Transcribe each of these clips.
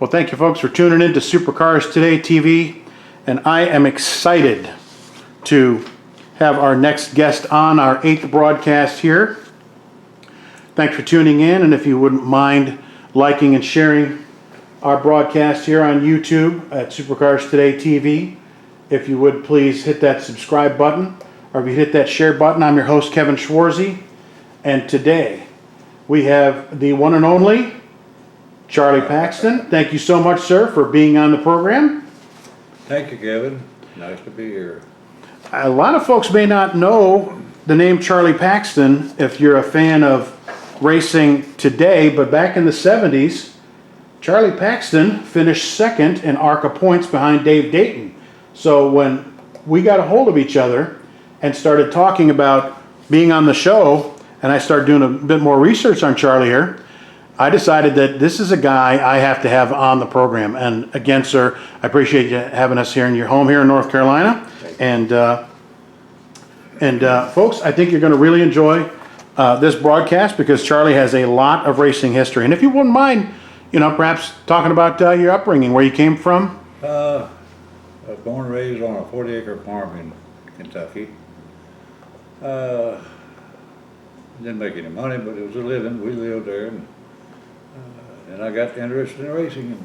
Well, thank you folks for tuning in to Supercars Today TV, and I am excited to have our next guest on our 8th broadcast here. Thanks for tuning in, and if you wouldn't mind liking and sharing our broadcast here on YouTube at Supercars Today TV, if you would please hit that subscribe button, or if you hit that share button. I'm your host, Kevin Schwarze, and today we have the one and only Charlie Paxton. Thank you so much, sir, for being on the program. Thank you, Kevin. Nice to be here. A lot of folks may not know the name Charlie Paxton if you're a fan of racing today, but back in the 70s, Charlie Paxton finished second in ARCA points behind Dave Dayton. So when we got a hold of each other and started talking about being on the show, and I started doing a bit more research on Charlie here, I decided that this is a guy I have to have on the program. And again, sir, I appreciate you having us here in your home here in North Carolina. And folks, I think you're going to really enjoy this broadcast because Charlie has a lot of racing history. And if you wouldn't mind, perhaps talking about your upbringing, where you came from. I was born and raised on a 40-acre farm in Kentucky. Didn't make any money, but it was a living. We lived there. And I got interested in racing, and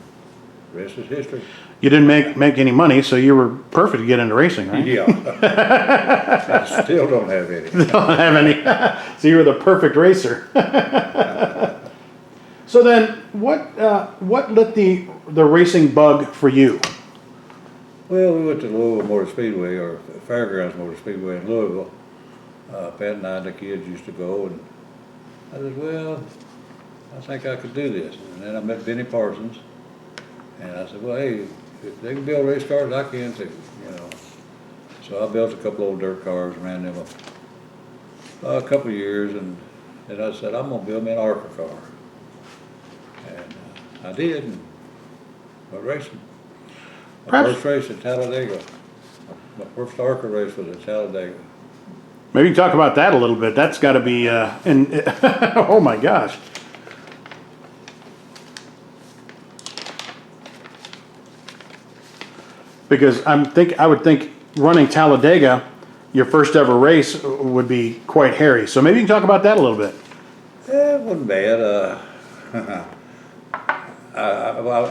the rest is history. You didn't make any money, so you were perfect to get into racing, right? Yeah. I still don't have any. Don't have any. So you were the perfect racer. So then, what lit the racing bug for you? Well, we went to the Louisville Motor Speedway, or Fairgrounds Motor Speedway in Louisville. Pat and I and the kids used to go, and I said, well, I think I could do this. And then I met Benny Parsons, and I said, well, hey, if they can build race cars, I can too, So I built a couple old dirt cars and ran them a couple of years, and then I said, I'm going to build me an ARCA car. And I did, and went racing. My first race at Talladega. My first ARCA race was at Talladega. Maybe you can talk about that a little bit. That's got to be, oh my gosh. Because I would think running Talladega, your first ever race would be quite hairy. So maybe you can talk about that a little bit. It wasn't bad.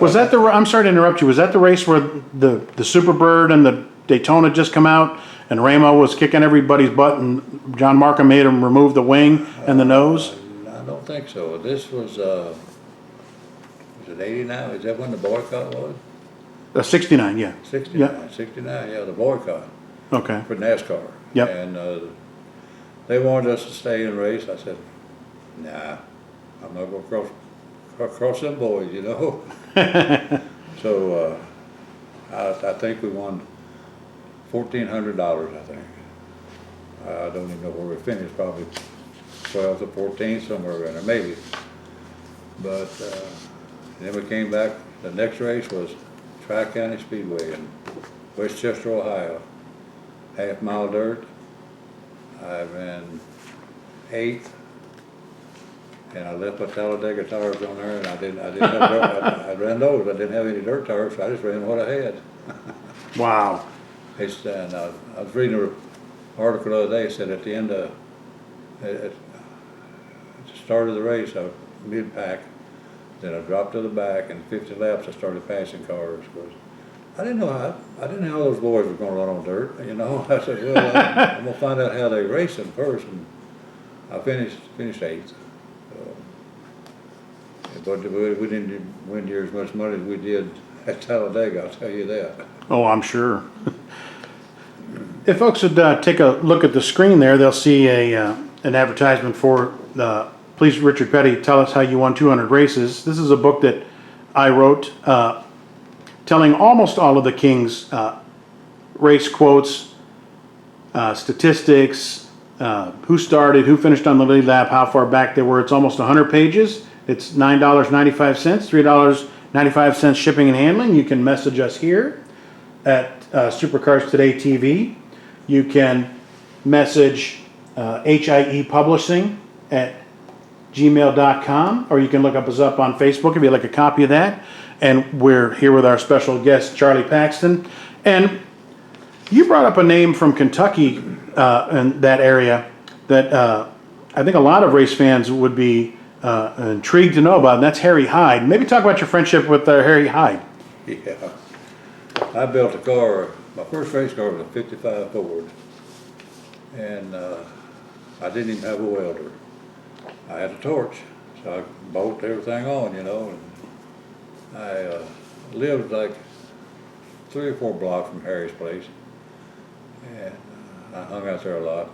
Was that I'm sorry to interrupt you. Was that the race where the Superbird and the Daytona just come out and Ramo was kicking everybody's butt and John Markham made him remove the wing and the nose? I don't think so. This was it 89? Is that when the boycott was? 69, yeah. 69, yeah. 69, yeah, the boycott. Okay. For NASCAR. Yep. And they wanted us to stay and race. I said, nah, I'm not going to cross them boys, So I think we won $1,400, I think. I don't even know where we finished, probably 12th or 14th, somewhere around there, maybe. But then we came back. The next race was Tri-County Speedway in Westchester, Ohio. Half-mile dirt. I ran 8th, and I left my Talladega tires on there, and I didn't have dirt. I ran those. I didn't have any dirt tires, so I just ran what I had. Wow. I was reading an article the other day. It said at the end of, at the start of the race, I was mid-pack. Then I dropped to the back, and 50 laps I started passing cars. I didn't know how those boys were going to run on dirt. I said, well, I'm going to find out how they race them first, and I finished 8th. But we didn't win near as much money as we did at Talladega. I'll tell you that. Oh, I'm sure. If folks would take a look at the screen there, they'll see an advertisement for Please, Richard Petty, tell us how you won 200 races. This is a book that I wrote telling almost all of the King's race quotes, statistics, who started, who finished on the lead lap, how far back they were. It's almost 100 pages. It's $9.95, $3.95 shipping and handling. You can message us here at Supercars Today TV. You can message HIE Publishing at gmail.com, or you can look us up on Facebook if you'd like a copy of that. And we're here with our special guest, Charlie Paxton. And you brought up a name from Kentucky in that area that I think a lot of race fans would be intrigued to know about, and that's Harry Hyde. Maybe talk about your friendship with Harry Hyde. Yeah. I built a car, my first race car was a 55 Ford. And I didn't even have a welder. I had a torch, so I bolted everything on, you know. And I lived like 3 or 4 blocks from Harry's place, and I hung out there a lot.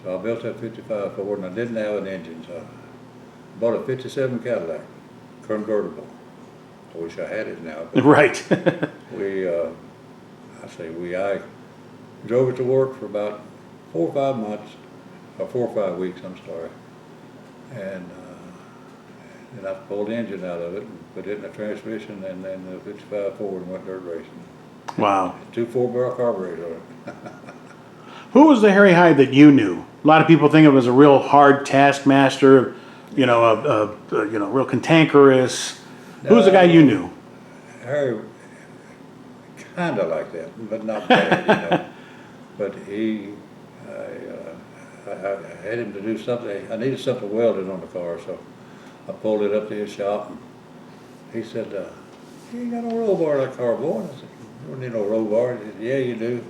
So I built that 55 Ford, and I didn't have an engine, so I bought a 57 Cadillac, convertible. I wish I had it now. But Right. I drove it to work for about 4 or 5 months, or 4 or 5 weeks, I'm sorry. And I pulled the engine out of it and put it in the transmission, and then the 55 Ford and went dirt racing. Wow. 2 4-barrel carburetors on it. Who was the Harry Hyde that you knew? A lot of people think of him as a real hard taskmaster, real cantankerous. Who was the guy you knew? Harry, kind of like that, but not bad, you know. But I had him to do something. I needed something welded on the car, so I pulled it up to his shop, and he said, "You ain't got no roll bar in that car, boy." I said, "You don't need no roll bar." He said, "Yeah, you do."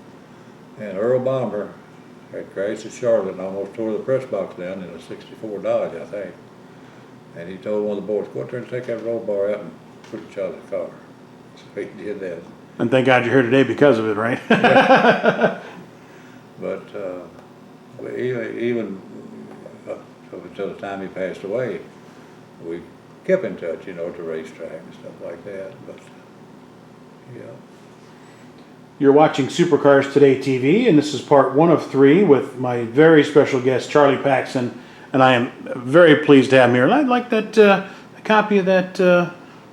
And Earl Bomber had crashed at Charlotte and almost tore the press box down in a '64 Dodge, I think. And he told one of the boys, "Go out there and take that roll bar out and put it in Charlotte's car." So he did that. And thank God you're here today because of it, right? Yeah. But even up until the time he passed away, we kept in touch, you know, at the racetrack and stuff like that. But yeah. You're watching Supercars Today TV, and this is part 1 of 3 with my very special guest, Charlie Paxton. And I am very pleased to have him here. And I'd like that a copy of that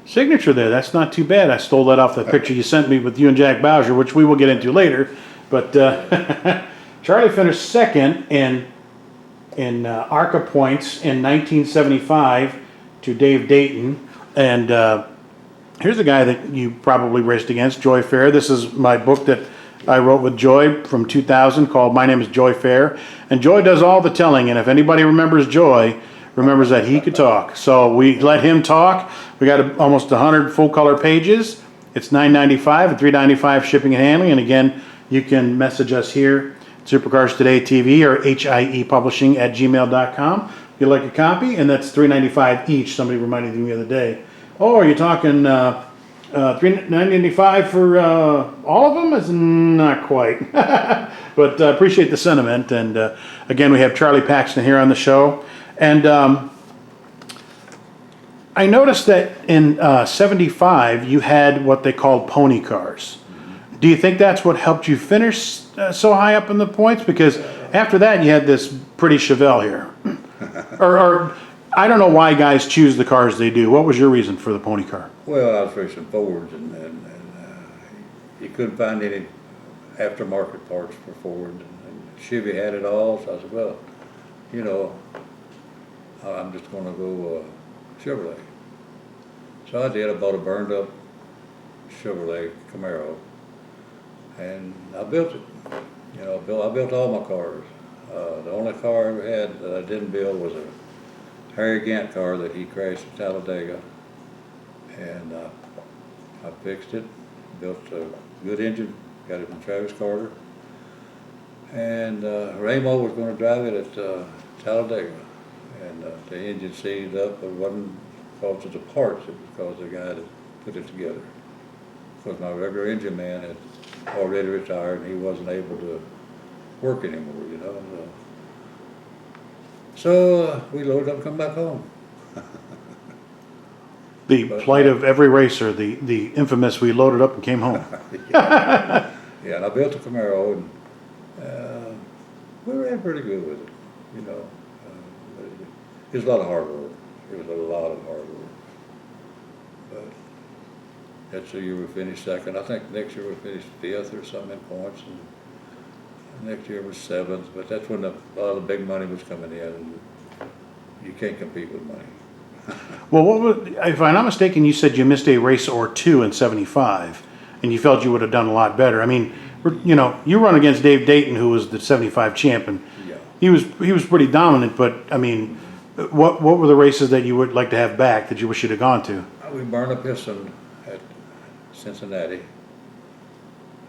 signature there. That's not too bad. I stole that off the picture you sent me with you and Jack Bowsher, which we will get into later. But Charlie finished second in ARCA points in 1975 to Dave Dayton. And here's a guy that you probably raced against, Joy Fair. This is my book that I wrote with Joy from 2000 called My Name is Joy Fair. And Joy does all the telling, and if anybody remembers Joy, remembers that he could talk. So we let him talk. We got almost 100 full-color pages. It's $9.95 and $3.95 shipping and handling. And again, you can message us here, Supercars Today TV or HIE Publishing at gmail.com. If you'd like a copy, and that's $3.95 each. Somebody reminded me the other day. Oh, are you talking $9.95 for all of them? Is not quite. But appreciate the sentiment. And again, we have Charlie Paxton here on the show. And I noticed that in 75, you had what they called pony cars. Do you think that's what helped you finish so high up in the points? Because after that, you had this pretty Chevelle here. or I don't know why guys choose the cars they do. What was your reason for the pony car? Well, I was racing Fords, and you couldn't find any aftermarket parts for Ford. And Chevy had it all, so I said, well, you know, I'm just going to go Chevrolet. So I did. I bought a burned up Chevrolet Camaro, and I built it. You know, I built all my cars. The only car I ever had that I didn't build was a Harry Gant car that he crashed at Talladega, and I fixed it, built a good engine, got it from Travis Carter, and Ramo was going to drive it at Talladega, and the engine seized up, but it wasn't because of the parts, it was because of the guy that put it together. Because my regular engine man had already retired, and he wasn't able to work anymore, you know. So we loaded up and come back home. The plight of every racer, the infamous, we loaded up and came home. Yeah, and I built a Camaro, and we ran pretty good with it, you know. It was a lot of hard work. It was a lot of hard work. But that's the year we finished second. I think next year we finished 5th or something in points, and next year was 7th. But that's when a lot of the big money was coming in. And, you can't compete with money. Well, if I'm not mistaken, you said you missed a race or two in '75, and you felt you would have done a lot better. I mean, you know, you run against Dave Dayton, who was the '75 champion. Yeah. He was pretty dominant, but I mean, what were the races that you would like to have back that you wish you'd have gone to? We burned a piston at Cincinnati,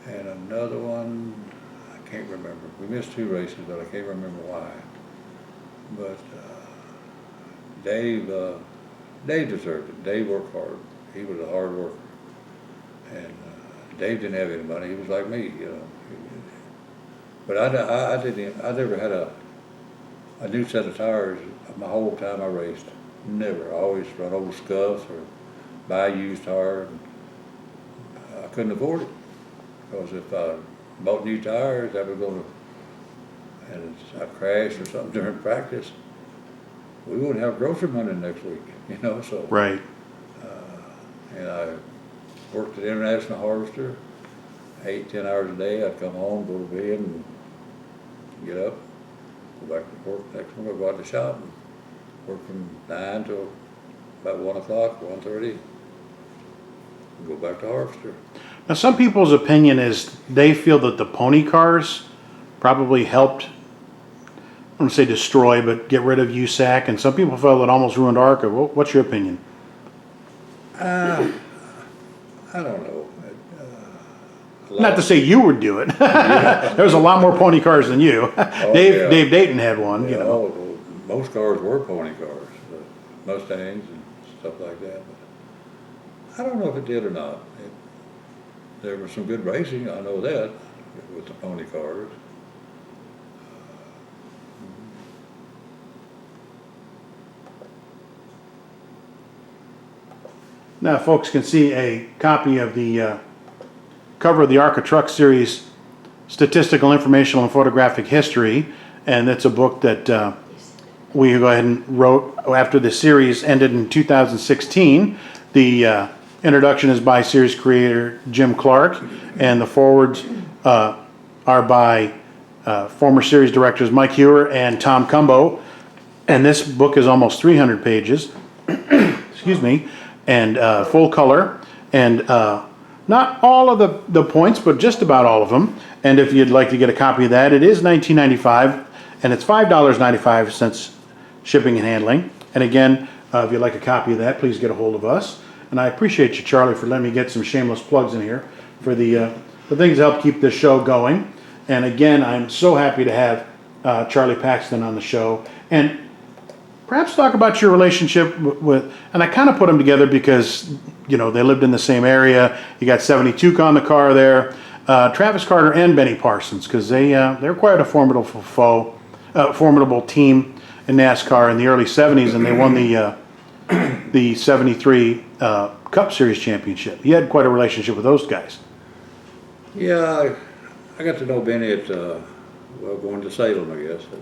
and another one, I can't remember. We missed two races, but I can't remember why. But Dave deserved it. Dave worked hard. He was a hard worker. And Dave didn't have any money. He was like me, you know. But I never had a new set of tires my whole time I raced. Never. I always run old scuffs or buy a used tire. I couldn't afford it. Because if I bought new tires, I was going to, and I crashed or something during practice, we wouldn't have grocery money next week, you know, so. Right. And I worked at International Harvester, 8-10 hours a day. I'd come home, go to bed, and get up, go back to work next morning, go out to the shop, and work from 9 till about 1 o'clock, 1:30, and go back to Harvester. Now, some people's opinion is they feel that the pony cars probably helped, I don't want to say destroy, but get rid of USAC, and some people felt it almost ruined ARCA. Well, what's your opinion? I don't know. Not to say you would do it. There was a lot more pony cars than you. Yeah. Dave Dayton had one, you Yeah, know. most cars were pony cars, Mustangs and stuff like that. But I don't know if it did or not. There was some good racing, I know that, with the pony cars. Now, folks can see a copy of the cover of the ARCA Truck Series, Statistical, Informational, and Photographic History, and it's a book that we go ahead and wrote after the series ended in 2016. The introduction is by series creator Jim Clark, and the forwards are by former series directors Mike Hewer and Tom Cumbo, and this book is almost 300 pages. Excuse me. And full color, and not all of the points, but just about all of them. And if you'd like to get a copy of that, it is $19.95, and it's $5.95 shipping and handling. And again, if you'd like a copy of that, please get a hold of us. And I appreciate you, Charlie, for letting me get some shameless plugs in here for the things that help keep this show going. And again, I'm so happy to have Charlie Paxton on the show. And perhaps talk about your relationship with, and I kind of put them together because, you know, they lived in the same area. You got 72 on the car there. Travis Carter and Benny Parsons, because they're quite a formidable team in NASCAR in the early 70s, and they won the 73 Cup Series championship. You had quite a relationship with those guys. Yeah, I got to know Benny at, going to Salem, I guess. And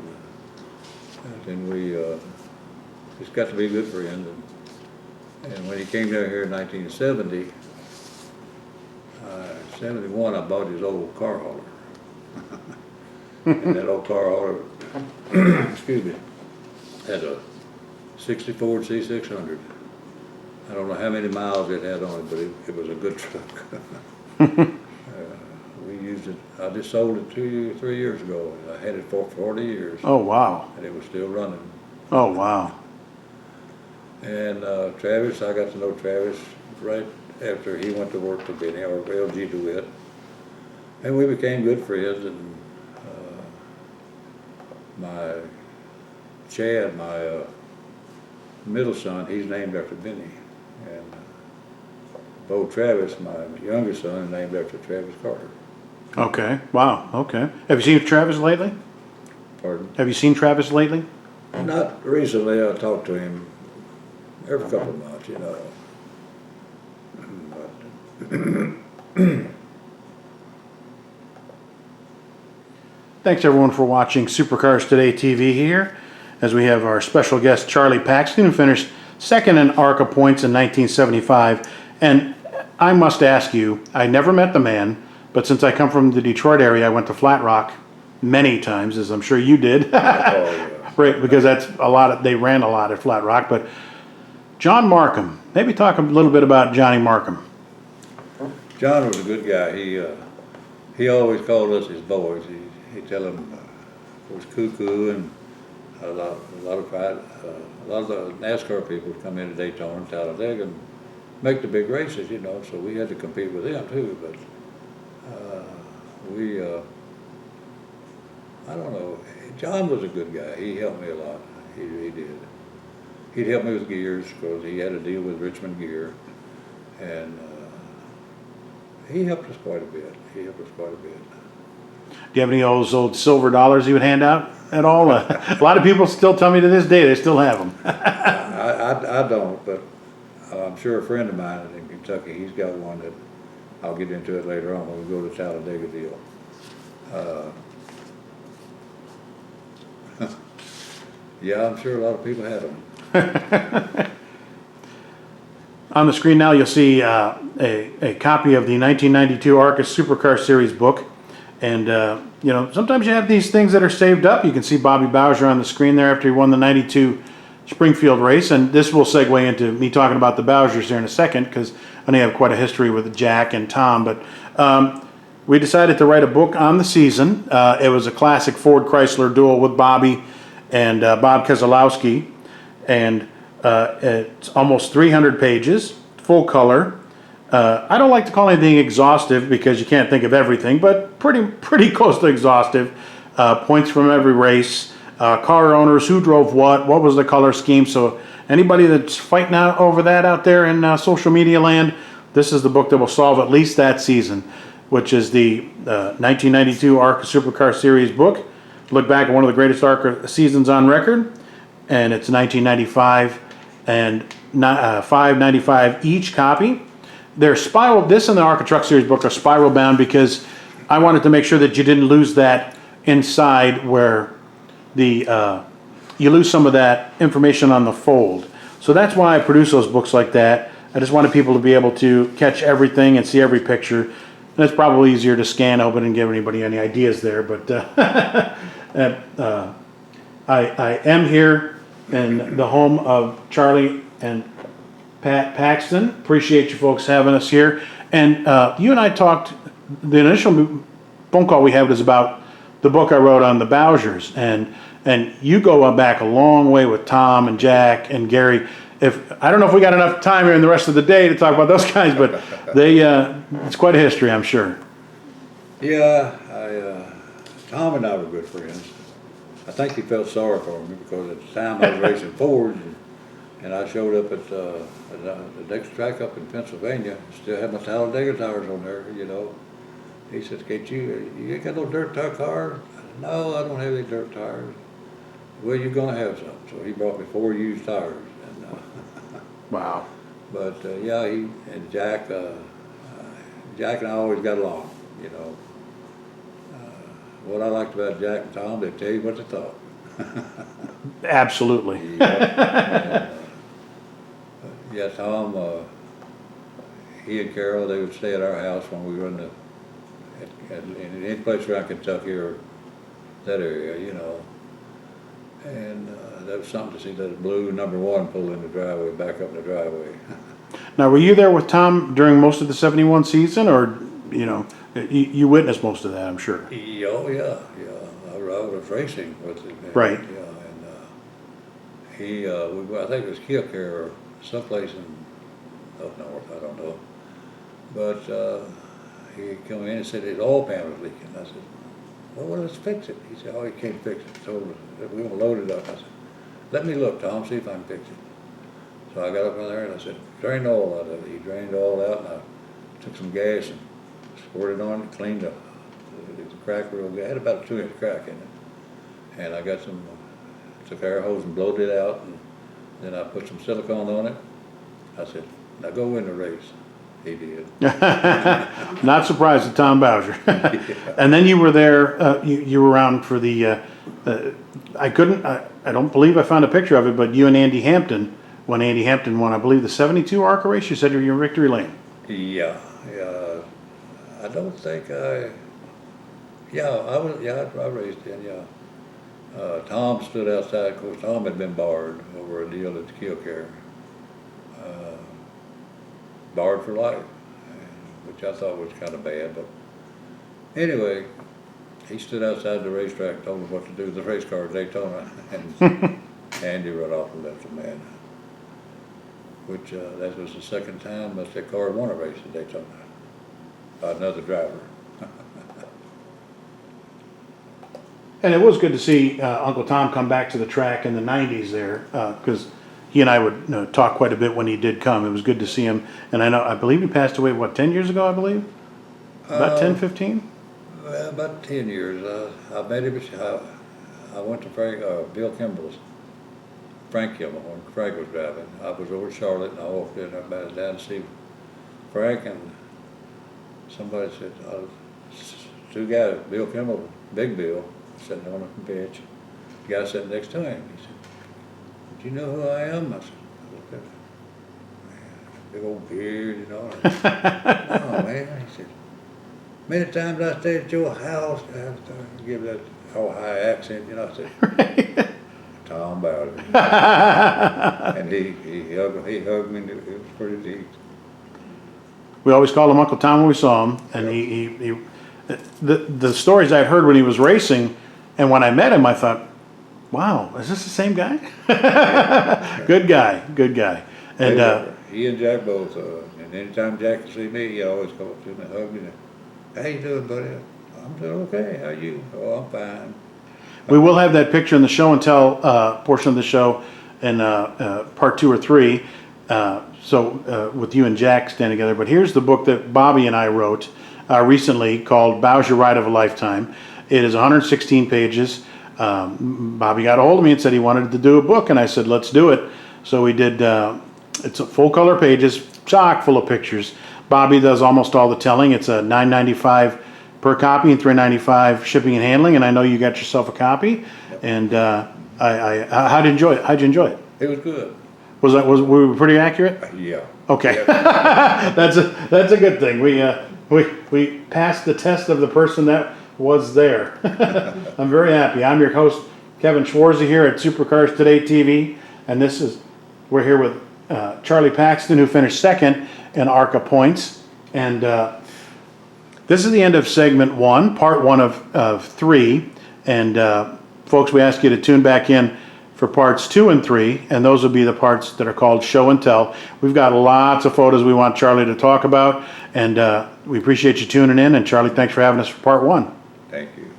then we just got to be good friends. And when he came down here in 1970, 71, I bought his old car hauler. And that old car hauler, excuse me, had a 60 Ford C600. I don't know how many miles it had on it, but it was a good truck. We used it, I just sold it 3 years ago. I had it for 40 years. Oh, wow. And it was still running. Oh, wow. And Travis, I got to know Travis right after he went to work for Benny, or LG DeWitt. And we became good friends, and my Chad, my middle son, he's named after Benny. And Bo Travis, my youngest son, is named after Travis Carter. Okay. Wow. Okay. Have you seen Travis lately? Pardon? Have you seen Travis lately? Not recently. I talked to him every couple of months, you know. But Thanks everyone for watching Supercars Today TV here, as we have our special guest Charlie Paxton, who finished second in ARCA points in 1975. And I must ask you, I never met the man, but since I come from the Detroit area, I went to Flat Rock many times, as I'm sure you did. oh, yeah. Right, because that's a lot of, they ran a lot at Flat Rock. But John Markham, maybe talk a little bit about Johnny Markham. John was a good guy. He always called us his boys. He'd tell them it was cuckoo, and a lot of the NASCAR people would come into Daytona and Talladega and make the big races, you know. So we had to compete with them too. But I don't know. John was a good guy. He helped me a lot. He did. He'd help me with gears because he had to deal with Richmond gear, and he helped us quite a bit. Do you have any of those old silver dollars he would hand out at all? A lot of people still tell me to this day they still have them. I don't, but I'm sure a friend of mine in Kentucky, he's got one that I'll get into it later on when we go to Talladega deal. Yeah, I'm sure a lot of people have them. On the screen now you'll see a copy of the 1992 ARCA Supercar Series book. And, you know, sometimes you have these things that are saved up. You can see Bobby Bowsher on the screen there after he won the 92 Springfield race. And this will segue into me talking about the Bowshers here in a second, because I know you have quite a history with Jack and Tom. But we decided to write a book on the season. It was a classic Ford Chrysler duel with Bobby and Bob Keselowski. And it's almost 300 pages, full color. I don't like to call anything exhaustive because you can't think of everything, but pretty close to exhaustive. Points from every race, car owners, who drove what was the color scheme. So anybody that's fighting out over that out there in social media land, this is the book that will solve at least that season, which is the 1992 ARCA Supercar Series book. Look back at one of the greatest ARCA seasons on record, and it's 1995 and $5.95 each copy. They're spiral. This and the ARCA Truck Series book are spiral bound because I wanted to make sure that you didn't lose that inside where the you lose some of that information on the fold. So that's why I produce those books like that. I just wanted people to be able to catch everything and see every picture. And it's probably easier to scan open and give anybody any ideas there. But I am here in the home of Charlie and Pat Paxton. Appreciate you folks having us here. And you and I talked, the initial phone call we had was about the book I wrote on the Bowshers. And you go back a long way with Tom and Jack and Gary. I don't know if we got enough time here in the rest of the day to talk about those guys, but it's quite a history, I'm sure. Yeah, Tom and I were good friends. I think he felt sorry for me because at the time I was racing Fords, and I showed up at the next track up in Pennsylvania. Still had my Talladega tires on there, you know. He said, "Can't you ain't got no dirt tire car?" I said, "No, I don't have any dirt tires." "Well, you're gonna have some." So he brought me 4 used tires. And wow. But yeah, he and Jack and I always got along, you know. What I liked about Jack and Tom, they tell you what they thought. Absolutely. Yeah, Tom, he and Carol, they would stay at our house when we were in any place around Kentucky or that area, you know. And that was something to see that blue #1 pull in the driveway, back up in the driveway. Now, were you there with Tom during most of the '71 season, or you know, you witnessed most of that, I'm sure? Oh yeah. I was racing with him. Right. Yeah, and I think it was Kilcare or someplace up north, I don't know. But he came in and said his oil pan was leaking. I said, "Well, let's fix it." He said, "Oh, you can't fix it." So we gonna load it up. I said, "Let me look, Tom, see if I can fix it." So I got up in there and I said, "Drain the oil out of it." He drained the oil out, and I took some gas and squirted on it, cleaned the crack real good. It had about a 2-inch crack in it. And I got took air hose and blowed it out, and then I put some silicone on it. I said, "Now go win the race." He did. Not surprised at Tom Bowsher. Yeah. And then you were there, you were around for the, I don't believe I found a picture of it, but you and Andy Hampton, when Andy Hampton won, I believe, the '72 ARCA race, you said you were in victory lane. Yeah. I don't think I raced in, yeah. Tom stood outside. Of course, Tom had been barred over a deal at the Kill Care. Barred for life, which I thought was kind of bad. But anyway, he stood outside the racetrack and told him what to do with the race car at Daytona. And Andy run off and left the man. Which that was the second time that car won a race at Daytona by another driver. And it was good to see Uncle Tom come back to the track in the 90s there, because he and I would talk quite a bit when he did come. It was good to see him. And I believe he passed away, what, 10 years ago, I believe? About 10, 15? Well, about 10 years. I met him. I went to Bill Kimball's, Frank Kimball, when Frank was driving. I was over at Charlotte, and I walked in there down to see Frank, and somebody said, two guys, Bill Kimball, Big Bill, sitting on a bench. The guy sitting next to him. He said, "Do you know who I am?" I said, "Look at him. Big old beard, you know." "Oh, man," he said, "many times I stayed at your house." I have to give that Ohio accent, you know. I said, Tom Bowder. And he hugged me, and it was pretty deep. We always called him Uncle Tom when we saw him, and the stories I heard when he was racing, and when I met him, I thought, wow, is this the same guy? Good guy. And he and Jack both, and anytime Jack would see me, he always come up to me and hug me. "How you doing, buddy?" "I'm doing okay. How you?" "Oh, I'm fine." we will have that picture in the show and tell portion of the show in part 2 or 3. With you and Jack standing together. But here's the book that Bobby and I wrote recently called Bowsher Ride of a Lifetime. It is 116 pages. Bobby got a hold of me and said he wanted to do a book, and I said, let's do it. So we did. It's a full color pages, chock full of pictures. Bobby does almost all the telling. It's a $9.95 per copy and $3.95 shipping and handling, and I know you got yourself a copy. Yep. And how'd you enjoy it? How'd you enjoy it? It was good. Was we pretty accurate? Yeah. Okay. Yeah. That's a good thing. We passed the test of the person that was there. I'm very happy. I'm your host, Kevin Schwarze, here at Supercars Today TV, and we're here with Charlie Paxton, who finished second in ARCA points, and this is the end of segment 1, part 1 of 3, and folks, we ask you to tune back in for parts 2 and 3, and those will be the parts that are called show and tell. We've got lots of photos we want Charlie to talk about, and we appreciate you tuning in. And Charlie, thanks for having us for part 1. Thank you.